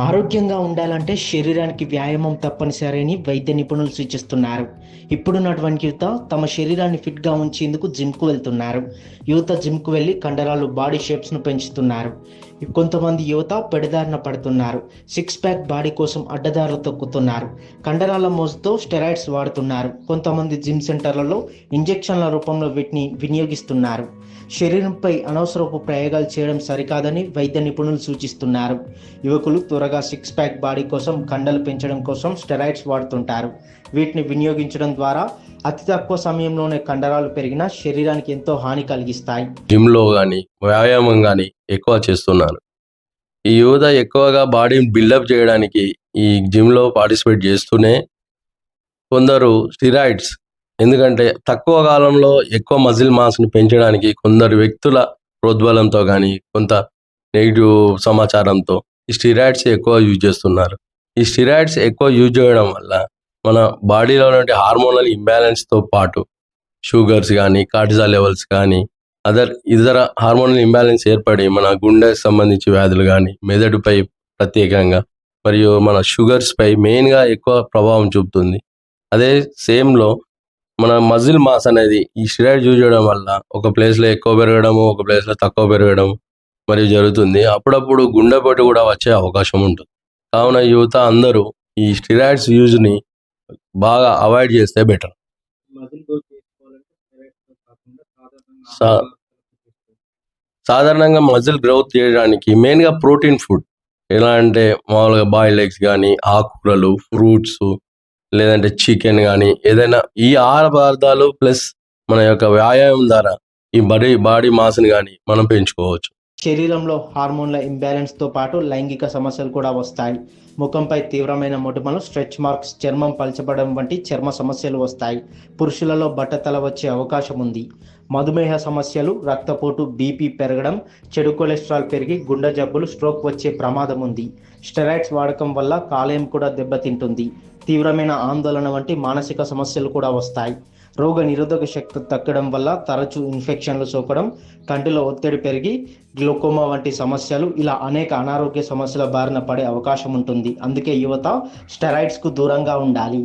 ఆరోగ్యంగా ఉండాలంటే శరీరానికి వ్యాయామం తప్పనిసరి అని వైద్య నిపుణులు సూచిస్తున్నారు. ఇప్పుడున్నటువంటి యువత తమ శరీరాన్ని ఫిట్గా ఉంచేందుకు జిమ్కు వెళ్తున్నారు. యువత జిమ్కు వెళ్ళి కండరాలు బాడీ షేప్స్ను పెంచుతున్నారు. కొంతమంది యువత పెడదారిన పడుతున్నారు. సిక్స్ ప్యాక్ బాడీ కోసం అడ్డదారులు తొక్కుతున్నారు. కండరాల మోజుతో స్టెరాయిడ్స్ వాడుతున్నారు. కొంతమంది జిమ్ సెంటర్లలో ఇంజెక్షన్ల రూపంలో వీటిని వినియోగిస్తున్నారు. శరీరంపై అనవసరపు ప్రయోగాలు చేయడం సరికాదని వైద్య నిపుణులు సూచిస్తున్నారు. యువకులు త్వరగా సిక్స్ ప్యాక్ బాడీ కోసం కండలు పెంచడం కోసం స్టెరాయిడ్స్ వాడుతుంటారు. వీటిని వినియోగించడం ద్వారా అతి తక్కువ సమయంలోనే కండరాలు పెరిగినా శరీరానికి ఎంతో హాని కలిగిస్తాయి. జిమ్లో కానీ వ్యాయామం కానీ ఎక్కువ చేస్తున్నారు. ఈ యువత ఎక్కువగా బాడీని బిల్డప్ చేయడానికి ఈ జిమ్లో పార్టిసిపేట్ చేస్తూనే కొందరు స్టిరాయిడ్స్, ఎందుకంటే తక్కువ కాలంలో ఎక్కువ మజిల్ మాస్ని పెంచడానికి కొందరు వ్యక్తుల ప్రోద్బలంతో కానీ కొంత నెగిటివ్ సమాచారంతో ఈ స్టిరాయిడ్స్ ఎక్కువ యూజ్ చేస్తున్నారు. ఈ స్టిరాయిడ్స్ ఎక్కువ యూజ్ చేయడం వల్ల మన బాడీలో ఉన్నటువంటి హార్మోనల్ ఇంబ్యాలెన్స్తో పాటు షుగర్స్ కానీ కార్టిజాల్ లెవెల్స్ కానీ ఇతర హార్మోనల్ ఇంబ్యాలెన్స్ ఏర్పడి మన గుండెకి సంబంధించి వ్యాధులు కానీ మెదడుపై ప్రత్యేకంగా మరియు మన షుగర్స్పై మెయిన్గా ఎక్కువ ప్రభావం చూపుతుంది. అదే సేమ్లో మన మజిల్ మాస్ అనేది ఈ స్టిరాయిడ్ యూజ్ చేయడం వల్ల ఒక ప్లేస్లో ఎక్కువ పెరగడము, ఒక ప్లేస్లో తక్కువ పెరగడం మరియు జరుగుతుంది. అప్పుడప్పుడు గుండెపోటు కూడా వచ్చే అవకాశం ఉంటుంది. కావున యువత అందరూ ఈ స్టిరాయిడ్స్ యూజ్ని బాగా అవాయిడ్ చేస్తే బెటర్. సాధారణంగా మజిల్ గ్రోత్ చేయడానికి మెయిన్గా ప్రోటీన్ ఫుడ్, ఎలా అంటే మామూలుగా బాయిల్డ్ ఎగ్స్ కానీ, ఆకుకూరలు, ఫ్రూట్స్, లేదంటే చికెన్ కానీ, ఏదైనా ఈ ఆహార పదార్థాలు ప్లస్ మన యొక్క వ్యాయామం ద్వారా ఈ బాడీ మాస్ని కానీ మనం పెంచుకోవచ్చు. శరీరంలో హార్మోన్ల ఇంబ్యాలెన్స్తో పాటు లైంగిక సమస్యలు కూడా వస్తాయి. ముఖంపై తీవ్రమైన మొటిమలు, స్ట్రెచ్ మార్క్స్, చర్మం పలచబడడం వంటి చర్మ సమస్యలు వస్తాయి. పురుషులలో బట్టతల వచ్చే అవకాశం ఉంది. మధుమేహ సమస్యలు, రక్తపోటు, బీపీ పెరగడం, చెడు కొలెస్ట్రాల్ పెరిగి గుండె జబ్బులు, స్ట్రోక్ వచ్చే ప్రమాదం ఉంది. స్టెరాయిడ్స్ వాడకం వల్ల కాలేయం కూడా దెబ్బతింటుంది. తీవ్రమైన ఆందోళన వంటి మానసిక సమస్యలు కూడా వస్తాయి. రోగ నిరోధక శక్తి తగ్గడం వల్ల తరచూ ఇన్ఫెక్షన్లు సోకడం, కంటిలో ఒత్తిడి పెరిగి గ్లూకోమా వంటి సమస్యలు, ఇలా అనేక అనారోగ్య సమస్యల బారిన పడే అవకాశం ఉంటుంది. అందుకే యువత స్టెరాయిడ్స్కు దూరంగా ఉండాలి.